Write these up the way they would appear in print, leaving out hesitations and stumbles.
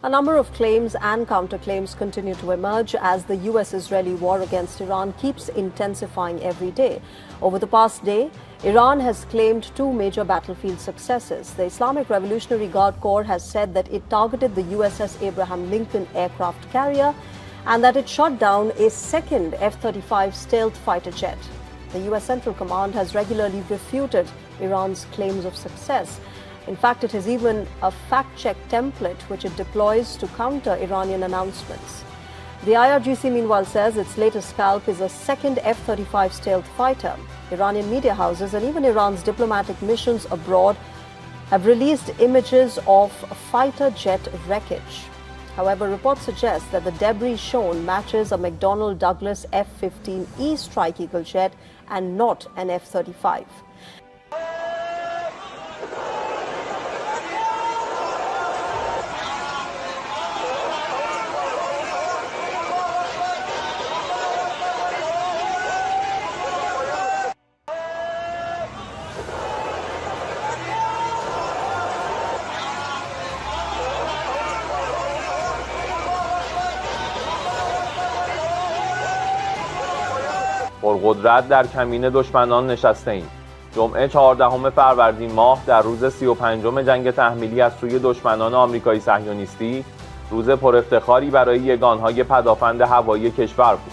A number of claims and counterclaims continue to emerge as the US-Israeli war against Iran keeps intensifying every day. Over the past day, Iran has claimed two major battlefield successes. The Islamic Revolutionary Guard Corps has said that it targeted the USS Abraham Lincoln aircraft carrier and that it shot down a second F-35 stealth fighter jet. The US Central Command has regularly refuted Iran's claims of success. In fact, it has even a fact-check template which it deploys to counter Iranian announcements. The IRGC, meanwhile, says its latest scalp is a second F-35 stealth fighter. Iranian media houses and even Iran's diplomatic missions abroad have released images of fighter jet wreckage. However, reports suggest that the debris shown matches a McDonnell Douglas F-15E Strike Eagle jet and not an F-35. پرقدرت در کمین دشمنان نشسته ایم. جمعه 14 فروردین ماه در روز 35 جنگ تحمیلی از سوی دشمنان آمریکایی صهیونیستی، روز پر افتخاری برای یگانهای پدافند هوایی کشور بود.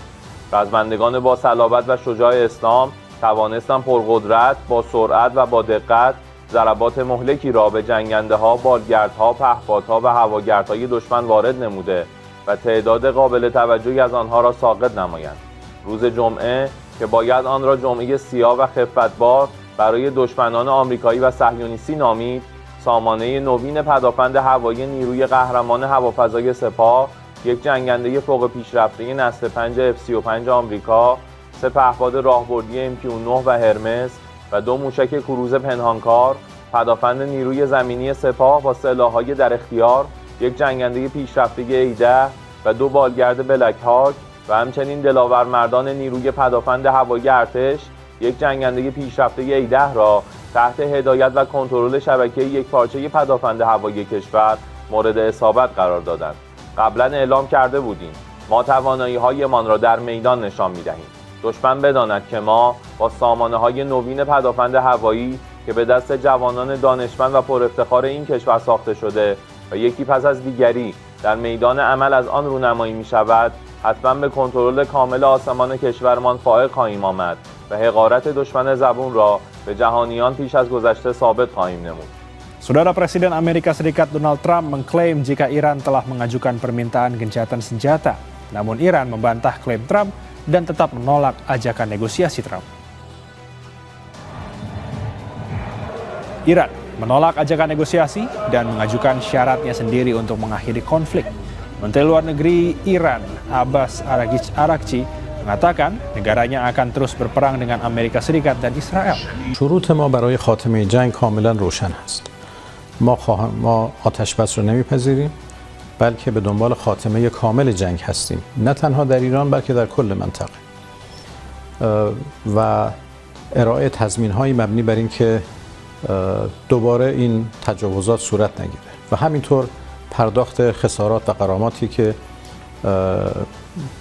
رزمندگان با صلابت و شجاع اسلام توانستند پرقدرت، با سرعت و با دقت ضربات مهلکی را به جنگنده‌ها، بالگردها، پهپادها و هواگردهای دشمن وارد نموده و تعداد قابل توجهی از آنها را ساقط نمایند. روز جمعه که باید آن را جمعه سیاه و خفتبار برای دشمنان آمریکایی و صهیونیستی نامید، سامانه نوین پدافند هوایی نیروی قهرمان هوافضای سپاه، یک جنگنده فوق پیشرفته نسل 5 F-35 آمریکا، 3 پهپاد راهبردی MQ-9 و هرمس و 2 موشک کروز پنهانکار، پدافند نیروی زمینی سپاه با سلاح‌های در اختیار، یک جنگنده پیشرفته A-10 و 2 بالگرد بلک هاک و همچنین دلاورمردان نیروی پدافند هوایی ارتش، یک جنگنده پیشرفته A-10 را تحت هدایت و کنترل شبکه یکپارچه پدافند هوایی کشور مورد اصابت قرار دادند. قبلا اعلام کرده بودیم ما توانایی‌هایمان را در میدان نشان می‌دهیم. دشمن بداند که ما با سامانه‌های نوین پدافند هوایی که به دست جوانان دانشمند و پر افتخار این کشور ساخته شده و یکی پس از دیگری در میدان عمل از آن رونمایی می‌شود، حتما به کنترل کامل آسمان کشورمان فائق خواهیم آمد و حقارت دشمن زبون را به جهانیان پیش از گذشته ثابت خواهیم نمود. Saudara Presiden Amerika Serikat Donald Trump mengklaim jika Iran telah mengajukan permintaan gencatan senjata. Namun Iran membantah klaim Trump dan tetap menolak ajakan negosiasi Trump. Iran menolak ajakan negosiasi dan mengajukan syaratnya sendiri untuk mengakhiri konflik. Menteri Luar Negeri Iran, Abbas Araghchi, mengatakan negaranya akan terus berperang dengan Amerika Serikat dan Israel. شروط ما برای خاتمه جنگ کاملا روشن است. ما آتش بس رو نمیپذیریم، بلکه به دنبال خاتمه کامل جنگ هستیم، نه تنها در ایران بلکه در کل منطقه، و ارائه تضمین‌های مبنی بر این که دوباره این تجاوزات صورت نگیره و همینطور پرداخت خسارات و غراماتی که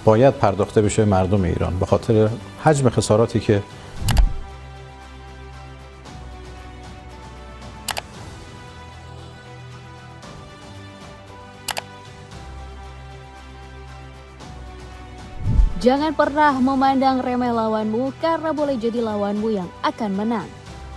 باید پرداخته بشه مردم ایران به خاطر حجم خساراتی که Jangan pernah memandang remeh lawanmu karena boleh jadi lawanmu yang akan menang.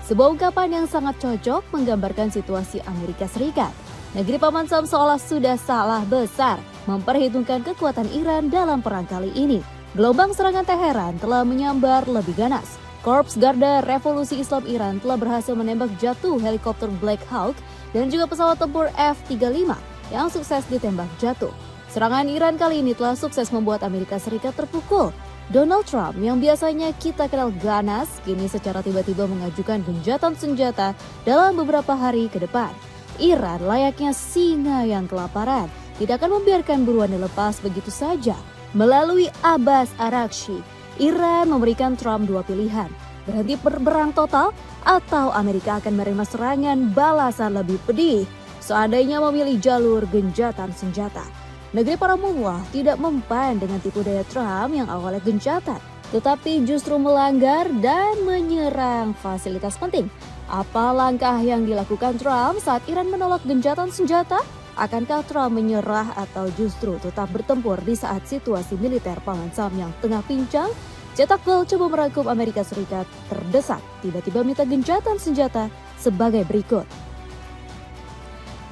Sebuah ungkapan yang sangat cocok menggambarkan situasi Amerika Serikat. Negeri Paman Sam seolah sudah salah besar memperhitungkan kekuatan Iran dalam perang kali ini. Gelombang serangan Teheran telah menyambar lebih ganas. Korps Garda Revolusi Islam Iran telah berhasil menembak jatuh helikopter Black Hawk dan juga pesawat tempur F-35 yang sukses ditembak jatuh. Serangan Iran kali ini telah sukses membuat Amerika Serikat terpukul. Donald Trump yang biasanya kita kenal ganas, kini secara tiba-tiba mengajukan gencatan senjata dalam beberapa hari ke depan. Iran layaknya singa yang kelaparan, tidak akan membiarkan buruan dilepas begitu saja. Melalui Abbas Araghchi, Iran memberikan Trump dua pilihan, berhenti berperang total atau Amerika akan menerima serangan balasan lebih pedih. seandainya memilih jalur gencatan senjata. Negeri para mullah tidak mempan dengan tipu daya Trump yang awalnya gencatan, tetapi justru melanggar dan menyerang fasilitas penting. Apa langkah yang dilakukan Trump saat Iran menolak gencatan senjata? Akankah Trump menyerah atau justru tetap bertempur di saat situasi militer Paman Sam yang tengah pincang? Cetak Gol coba merangkum Amerika Serikat terdesak, tiba-tiba minta gencatan senjata sebagai berikut.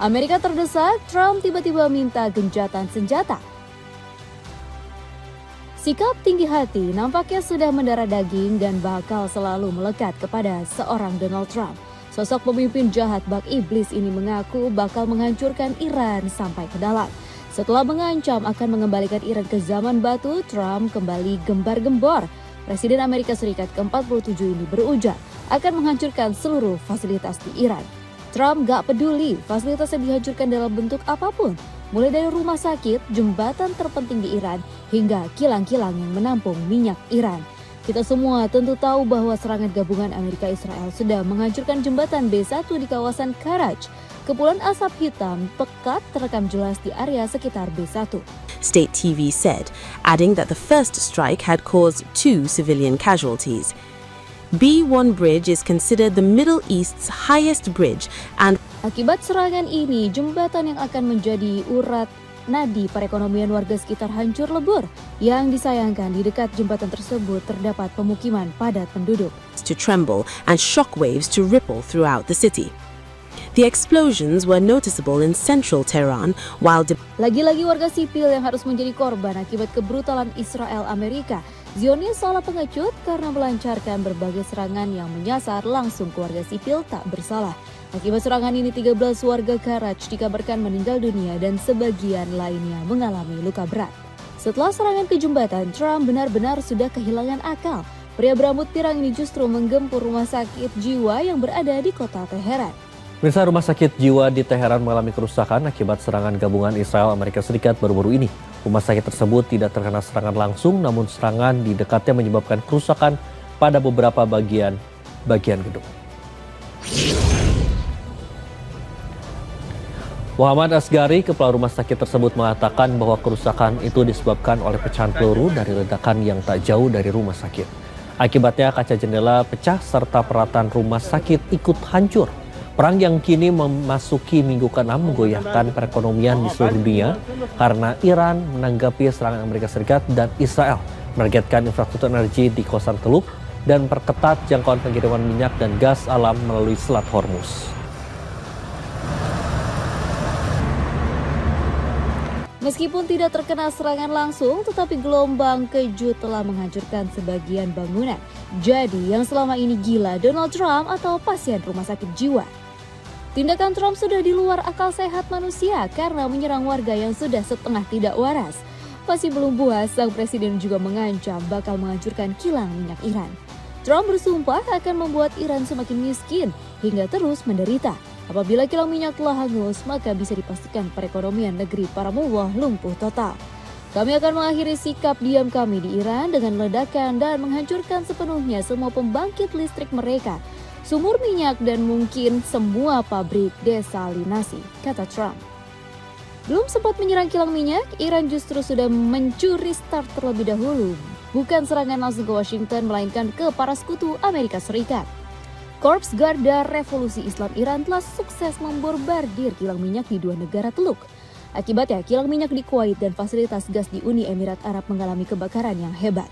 Amerika terdesak, Trump tiba-tiba minta gencatan senjata. Sikap tinggi hati nampaknya sudah mendarah daging dan bakal selalu melekat kepada seorang Donald Trump. Sosok pemimpin jahat bak iblis ini mengaku bakal menghancurkan Iran sampai ke dalam. Setelah mengancam akan mengembalikan Iran ke zaman batu, Trump kembali gembar-gembor. Presiden Amerika Serikat ke-47 ini berujar akan menghancurkan seluruh fasilitas di Iran. Trump gak peduli fasilitas yang dihancurkan dalam bentuk apapun, mulai dari rumah sakit, jembatan terpenting di Iran, hingga kilang-kilang yang menampung minyak Iran. Kita semua tentu tahu bahwa serangan gabungan Amerika Israel sudah menghancurkan jembatan B1 di kawasan Karaj. Kepulan asap hitam pekat terekam jelas di area sekitar B1. State TV said, adding that the first strike had caused 2 civilian casualties. B1 Bridge is considered the Middle East's highest bridge and akibat serangan ini, jembatan yang akan menjadi urat nadi perekonomian warga sekitar hancur lebur. Yang disayangkan di dekat jembatan tersebut terdapat pemukiman padat penduduk. To tremble and shockwaves to ripple throughout the city. The explosions were noticeable in central Tehran while lagi-lagi warga sipil yang harus menjadi korban akibat kebrutalan Israel Amerika. Zionis seolah pengecut karena melancarkan berbagai serangan yang menyasar langsung keluarga sipil tak bersalah. Akibat serangan ini 13 warga Karaj dikabarkan meninggal dunia dan sebagian lainnya mengalami luka berat. Setelah serangan ke jembatan, Trump benar-benar sudah kehilangan akal. Pria berambut pirang ini justru menggempur rumah sakit jiwa yang berada di kota Teheran. Pemirsa, rumah sakit jiwa di Teheran mengalami kerusakan akibat serangan gabungan Israel Amerika Serikat baru-baru ini. Rumah sakit tersebut tidak terkena serangan langsung, namun serangan di dekatnya menyebabkan kerusakan pada beberapa bagian gedung. Muhammad Asgari, kepala rumah sakit tersebut, mengatakan bahwa kerusakan itu disebabkan oleh pecahan peluru dari ledakan yang tak jauh dari rumah sakit. Akibatnya kaca jendela pecah serta peralatan rumah sakit ikut hancur. Perang yang kini memasuki minggu ke-6 menggoyahkan perekonomian di seluruh dunia karena Iran menanggapi serangan Amerika Serikat dan Israel menargetkan infrastruktur energi di kawasan Teluk dan perketat jangkauan pengiriman minyak dan gas alam melalui Selat Hormuz. Meskipun tidak terkena serangan langsung, tetapi gelombang kejut telah menghancurkan sebagian bangunan. Jadi yang selama ini gila Donald Trump atau pasien rumah sakit jiwa? Tindakan Trump sudah di luar akal sehat manusia karena menyerang warga yang sudah setengah tidak waras. Masih belum puas, sang presiden juga mengancam bakal menghancurkan kilang minyak Iran. Trump bersumpah akan membuat Iran semakin miskin hingga terus menderita. Apabila kilang minyak telah hangus, maka bisa dipastikan perekonomian negeri para mullah lumpuh total. Kami akan mengakhiri sikap diam kami di Iran dengan ledakan dan menghancurkan sepenuhnya semua pembangkit listrik mereka, sumur minyak dan mungkin semua pabrik desalinasi, kata Trump. Belum sempat menyerang kilang minyak, Iran justru sudah mencuri start terlebih dahulu. Bukan serangan langsung ke Washington, melainkan ke para sekutu Amerika Serikat. Korps Garda Revolusi Islam Iran telah sukses memborbardir kilang minyak di 2 negara Teluk. Akibatnya, kilang minyak di Kuwait dan fasilitas gas di Uni Emirat Arab mengalami kebakaran yang hebat.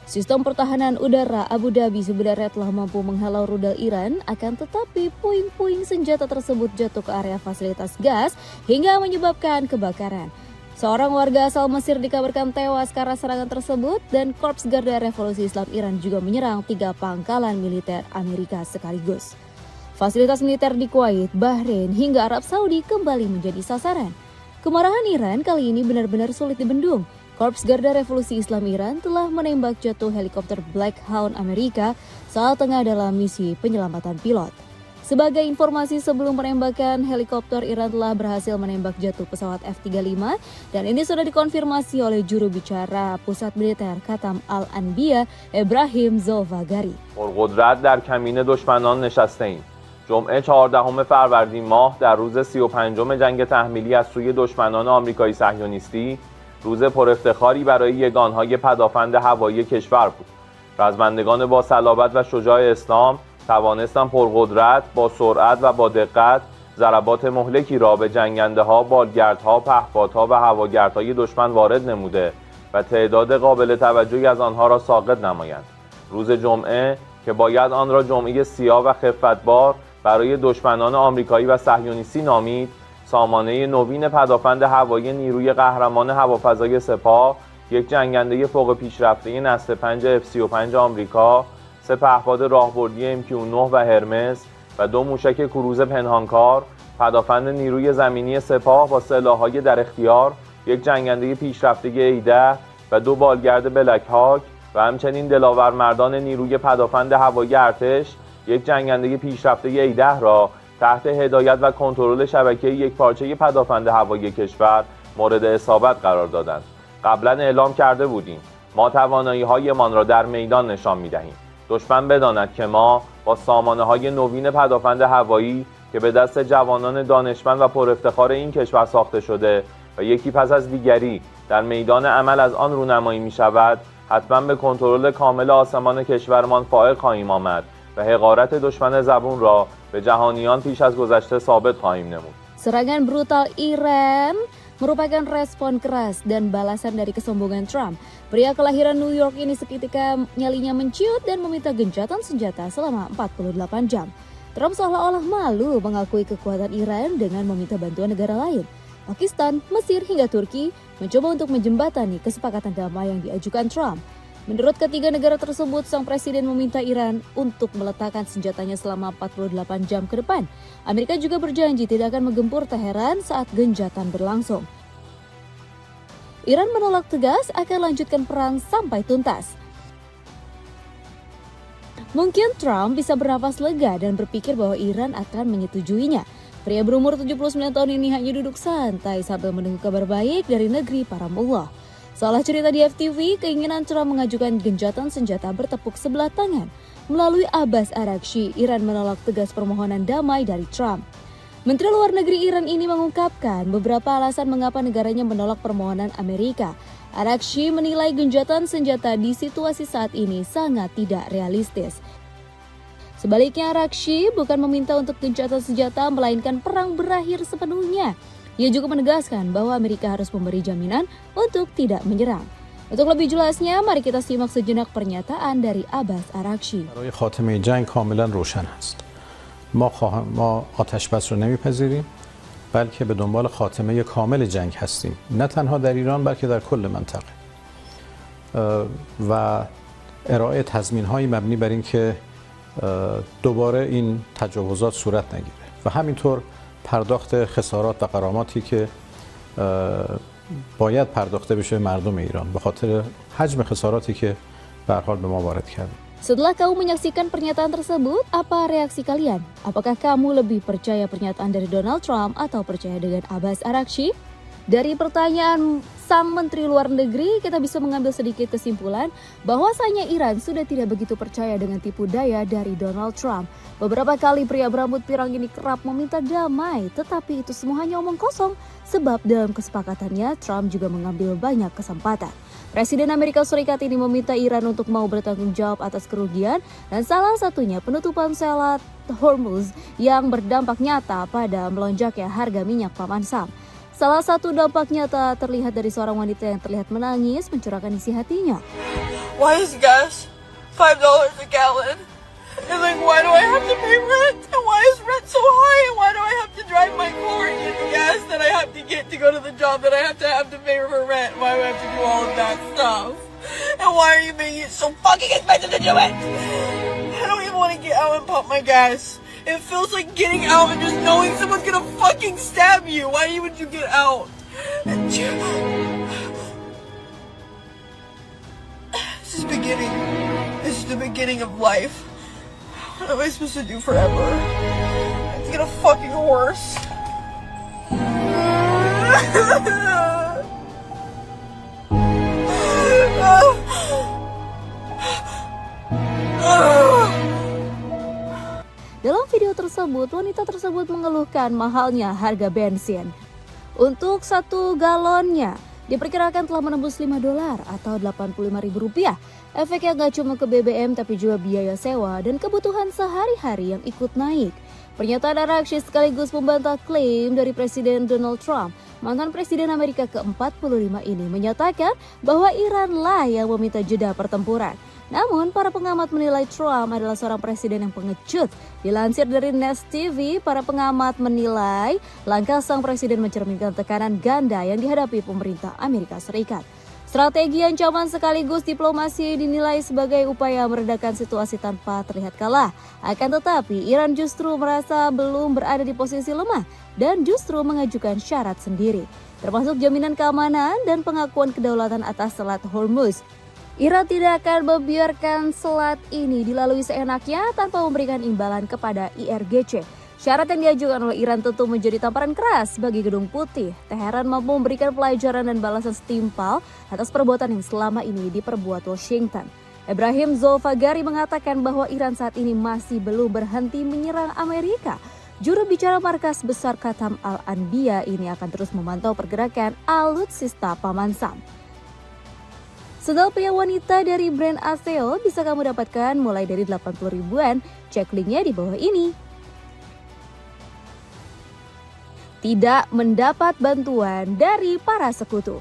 Sistem pertahanan udara Abu Dhabi sebenarnya telah mampu menghalau rudal Iran, akan tetapi puing-puing senjata tersebut jatuh ke area fasilitas gas hingga menyebabkan kebakaran. Seorang warga asal Mesir dikabarkan tewas karena serangan tersebut dan Korps Garda Revolusi Islam Iran juga menyerang 3 pangkalan militer Amerika sekaligus. Fasilitas militer di Kuwait, Bahrain hingga Arab Saudi kembali menjadi sasaran. Kemarahan Iran kali ini benar-benar sulit dibendung. Korps Garda Revolusi Islam Iran telah menembak jatuh helikopter Black Hawk Amerika saat tengah dalam misi penyelamatan pilot. Sebagai informasi, sebelum penembakan helikopter, Iran telah berhasil menembak jatuh pesawat F-35 dan ini sudah dikonfirmasi oleh juru bicara Pusat Militer Khatam Al-Anbiya Ebrahim Zolfagari. پرقدرت در کمین دشمنان نشسته ایم. جمعه 14 فروردین ماه در روز 35 جنگ تحمیلی از سوی دشمنان آمریکایی صهیونیستی روز پر افتخاری برای یگانهای پدافند هوایی کشور بود. رزمندگان با صلابت و شجاع اسلام توانستند پرقدرت، با سرعت و با دقت ضربات مهلکی را به جنگنده‌ها، بالگردها، پهپادها و هواگردهای دشمن وارد نموده و تعداد قابل توجهی از آنها را ساقط نمایند. روز جمعه که باید آن را جمعه سیاه و خفتبار برای دشمنان آمریکایی و صهیونیستی نامید، سامانه نوین پدافند هوایی نیروی قهرمان هوافضای سپاه، یک جنگنده فوق پیشرفته نسل 5 F-35 آمریکا، 3 پهپاد راهبردی MQ-9 و هرمس و 2 موشک کروز پنهانکار، پدافند نیروی زمینی سپاه با سلاح‌های در اختیار، یک جنگنده پیشرفته A-10 و 2 بالگرد بلک هاک و همچنین دلاورمردان نیروی پدافند هوایی ارتش، یک جنگنده پیشرفته A-10 را تحت هدایت و کنترل شبکه یکپارچه پدافند هوایی کشور مورد اصابت قرار دادند. قبلا اعلام کرده بودیم ما توانایی‌هایمان را در میدان نشان می‌دهیم. دشمن بداند که ما با سامانه‌های نوین پدافند هوایی که به دست جوانان دانشمند و پر افتخار این کشور ساخته شده و یکی پس از دیگری در میدان عمل از آن رونمایی می‌شود، حتما به کنترل کامل آسمان کشورمان فائق خواهیم آمد و حقارت دشمن زبون را به جهانیان پیش از gozashte ثابت خواهیم نمود. Serangan brutal Iran merupakan respon keras dan balasan dari kesombongan Trump. Pria kelahiran New York ini seketika nyalinya menciut dan meminta gencatan senjata selama 48 jam. Trump seolah-olah malu mengakui kekuatan Iran dengan meminta bantuan negara lain. Pakistan, Mesir hingga Turki mencoba untuk menjembatani kesepakatan damai yang diajukan Trump. Menurut ketiga negara tersebut, sang presiden meminta Iran untuk meletakkan senjatanya selama 48 jam ke depan. Amerika juga berjanji tidak akan menggempur Teheran saat genjatan berlangsung. Iran menolak tegas akan lanjutkan perang sampai tuntas. Mungkin Trump bisa bernafas lega dan berpikir bahwa Iran akan menyetujuinya. Pria berumur 79 tahun ini hanya duduk santai sambil menunggu kabar baik dari negeri para mullah. Salah cerita di FTV, keinginan Trump mengajukan gencatan senjata bertepuk sebelah tangan. Melalui Abbas Araghchi, Iran menolak tegas permohonan damai dari Trump. Menteri Luar Negeri Iran ini mengungkapkan beberapa alasan mengapa negaranya menolak permohonan Amerika. Araghchi menilai gencatan senjata di situasi saat ini sangat tidak realistis. Sebaliknya, Araghchi bukan meminta untuk gencatan senjata, melainkan perang berakhir sepenuhnya. Ia juga menegaskan bahwa Amerika harus memberi jaminan untuk tidak menyerang. Untuk lebih jelasnya, mari kita simak sejenak pernyataan dari Abbas Araghchi. برای خاتمه جنگ کاملا روشن است. ما آتش بس رو نمیپذیریم، بلکه به دنبال خاتمه کامل جنگ هستیم. نه تنها در ایران بلکه در کل منطقه. و ارائه تضمین‌های مبنی بر این که دوباره این تجاوزات صورت نگیره و همینطور پرداخت خسارات و غراماتی که باید پرداخته بشه مردم ایران به خاطر حجم خساراتی که به هر حال به ما وارد کرده. Setelah kamu menyaksikan pernyataan tersebut, apa reaksi kalian? Apakah kamu lebih percaya pernyataan dari Donald Trump atau percaya dengan Abbas Araghchi? Dari pertanyaan sang Menteri Luar Negeri, kita bisa mengambil sedikit kesimpulan bahwasanya Iran sudah tidak begitu percaya dengan tipu daya dari Donald Trump. Beberapa kali pria berambut pirang ini kerap meminta damai, tetapi itu semua hanya omong kosong, sebab dalam kesepakatannya Trump juga mengambil banyak kesempatan. Presiden Amerika Serikat ini meminta Iran untuk mau bertanggung jawab atas kerugian dan salah satunya penutupan Selat Hormuz yang berdampak nyata pada melonjaknya harga minyak paman Sam. Salah satu dampak nyata terlihat dari seorang wanita yang terlihat menangis mencurahkan isi hatinya. Why is gas $5 a gallon? And like, why do I have to pay rent? And why is rent so high? And why do I have to drive my car and get the gas that I have to get to go to the job that I have to pay for rent? Why do I have to do all of that stuff? And why are you making it so fucking expensive to do it? I don't even want to get out and pump my gas. It feels like getting out and just knowing someone's gonna fucking stab you. Why would you get out? This is beginning. This is the beginning of life. What am I supposed to do forever? It's gonna fucking worse. Dalam video tersebut, tersebut, wanita tersebut mengeluhkan mahalnya harga bensin. Untuk 1 galonnya diperkirakan telah menembus $5 atau Rp85.000. Efeknya nggak cuma ke BBM tapi juga biaya sewa dan kebutuhan sehari-hari yang ikut naik. Pernyataan Arakci sekaligus membantah klaim dari Presiden Donald Trump. Mantan Presiden Amerika ke-45 ini menyatakan bahwa Iranlah yang meminta jeda pertempuran. Namun, para pengamat menilai Trump adalah seorang presiden yang pengecut. Dilansir dari Nest TV, para pengamat menilai langkah sang presiden mencerminkan tekanan ganda yang dihadapi pemerintah Amerika Serikat. Strategi ancaman sekaligus diplomasi dinilai sebagai upaya meredakan situasi tanpa terlihat kalah. Akan tetapi, Iran justru merasa belum berada di posisi lemah dan justru mengajukan syarat sendiri, termasuk jaminan keamanan dan pengakuan kedaulatan atas Selat Hormuz. Iran tidak akan membiarkan selat ini dilalui seenaknya tanpa memberikan imbalan kepada IRGC. Syarat yang diajukan oleh Iran tentu menjadi tamparan keras bagi Gedung Putih. Teheran mampu memberikan pelajaran dan balasan setimpal atas perbuatan yang selama ini diperbuat Washington. Ibrahim Zulfagari mengatakan bahwa Iran saat ini masih belum berhenti menyerang Amerika. Juru bicara markas besar Khatam Al-Anbiya ini akan terus memantau pergerakan alutsista Paman Sam. Sendal pria wanita dari brand Aseo bisa kamu dapatkan mulai dari 80 ribuan. Cek linknya di bawah ini. Tidak mendapat bantuan dari para sekutu.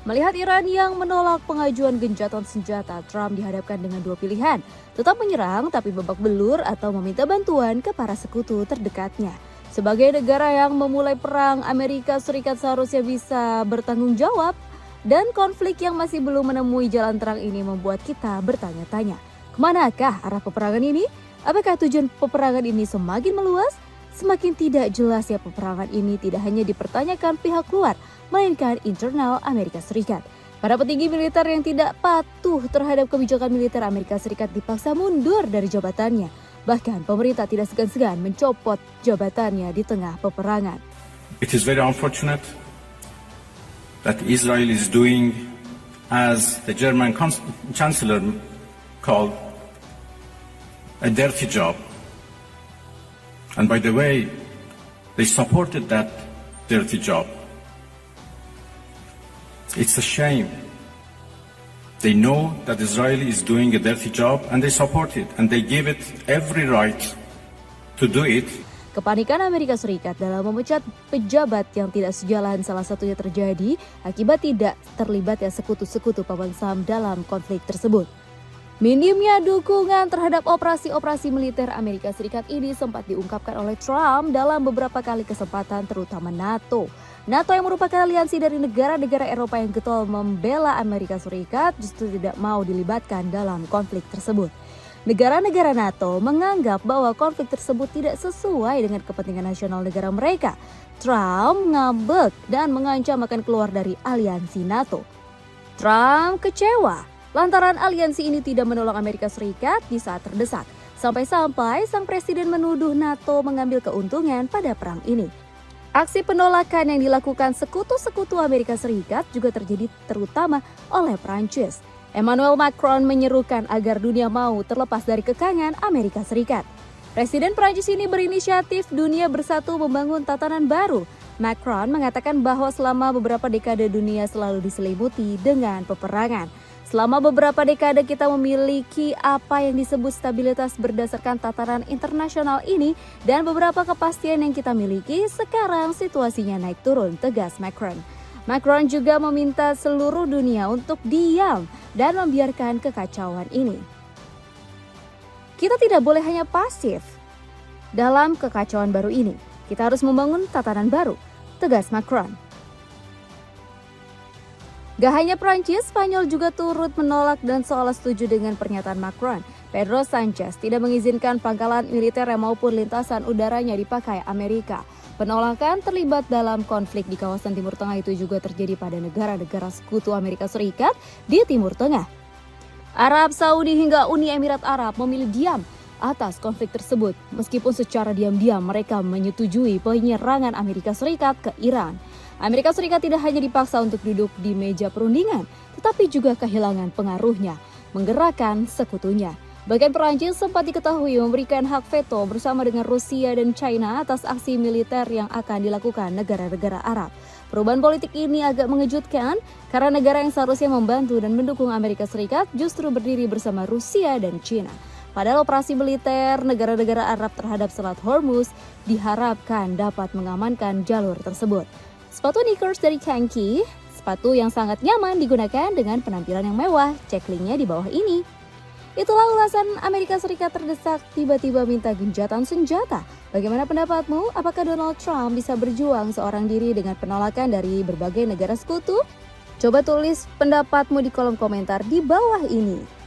Melihat Iran yang menolak pengajuan gencatan senjata, Trump dihadapkan dengan 2 pilihan. Tetap menyerang tapi babak belur atau meminta bantuan ke para sekutu terdekatnya. Sebagai negara yang memulai perang, Amerika Serikat seharusnya bisa bertanggung jawab. Dan konflik yang masih belum menemui jalan terang ini membuat kita bertanya-tanya, kemanakah arah peperangan ini? Apakah tujuan peperangan ini semakin meluas? Semakin tidak jelas ya peperangan ini tidak hanya dipertanyakan pihak luar, melainkan internal Amerika Serikat. Para petinggi militer yang tidak patuh terhadap kebijakan militer Amerika Serikat dipaksa mundur dari jabatannya. Bahkan pemerintah tidak segan-segan mencopot jabatannya di tengah peperangan. It is very unfortunate that Israel is doing, as the German Chancellor called, a dirty job. And by the way, they supported that dirty job. It's a shame. They know that Israel is doing a dirty job and they support it and they give it every right to do it. Kepanikan Amerika Serikat dalam memecat pejabat yang tidak sejalan salah satunya terjadi akibat tidak terlibatnya sekutu-sekutu Paman Sam dalam konflik tersebut. Minimnya dukungan terhadap operasi-operasi militer Amerika Serikat ini sempat diungkapkan oleh Trump dalam beberapa kali kesempatan, terutama NATO. NATO yang merupakan aliansi dari negara-negara Eropa yang getol membela Amerika Serikat justru tidak mau dilibatkan dalam konflik tersebut. Negara-negara NATO menganggap bahwa konflik tersebut tidak sesuai dengan kepentingan nasional negara mereka. Trump ngambek dan mengancam akan keluar dari aliansi NATO. Trump kecewa lantaran aliansi ini tidak menolong Amerika Serikat di saat terdesak. Sampai-sampai sang presiden menuduh NATO mengambil keuntungan pada perang ini. Aksi penolakan yang dilakukan sekutu-sekutu Amerika Serikat juga terjadi terutama oleh Prancis. Emmanuel Macron menyerukan agar dunia mau terlepas dari kekangan Amerika Serikat. Presiden Prancis ini berinisiatif dunia bersatu membangun tatanan baru. Macron mengatakan bahwa selama beberapa dekade dunia selalu diselimuti dengan peperangan. Selama beberapa dekade kita memiliki apa yang disebut stabilitas berdasarkan tataran internasional ini dan beberapa kepastian yang kita miliki, sekarang situasinya naik turun, tegas Macron. Macron juga meminta seluruh dunia untuk diam dan membiarkan kekacauan ini. Kita tidak boleh hanya pasif dalam kekacauan baru ini. Kita harus membangun tatanan baru, tegas Macron. Gak hanya Prancis, Spanyol juga turut menolak dan seolah setuju dengan pernyataan Macron. Pedro Sanchez tidak mengizinkan pangkalan militer maupun lintasan udaranya dipakai Amerika. Penolakan terlibat dalam konflik di kawasan Timur Tengah itu juga terjadi pada negara-negara sekutu Amerika Serikat di Timur Tengah. Arab Saudi hingga Uni Emirat Arab memilih diam atas konflik tersebut, meskipun secara diam-diam mereka menyetujui penyerangan Amerika Serikat ke Iran. Amerika Serikat tidak hanya dipaksa untuk duduk di meja perundingan, tetapi juga kehilangan pengaruhnya, menggerakkan sekutunya. Bahkan Perancis sempat diketahui memberikan hak veto bersama dengan Rusia dan China atas aksi militer yang akan dilakukan negara-negara Arab. Perubahan politik ini agak mengejutkan karena negara yang seharusnya membantu dan mendukung Amerika Serikat justru berdiri bersama Rusia dan China. Padahal operasi militer negara-negara Arab terhadap Selat Hormuz diharapkan dapat mengamankan jalur tersebut. Sepatu sneakers dari Kanki, sepatu yang sangat nyaman digunakan dengan penampilan yang mewah. Cek linknya di bawah ini. Itulah ulasan Amerika Serikat terdesak tiba-tiba minta gencatan senjata. Bagaimana pendapatmu? Apakah Donald Trump bisa berjuang seorang diri dengan penolakan dari berbagai negara sekutu? Coba tulis pendapatmu di kolom komentar di bawah ini.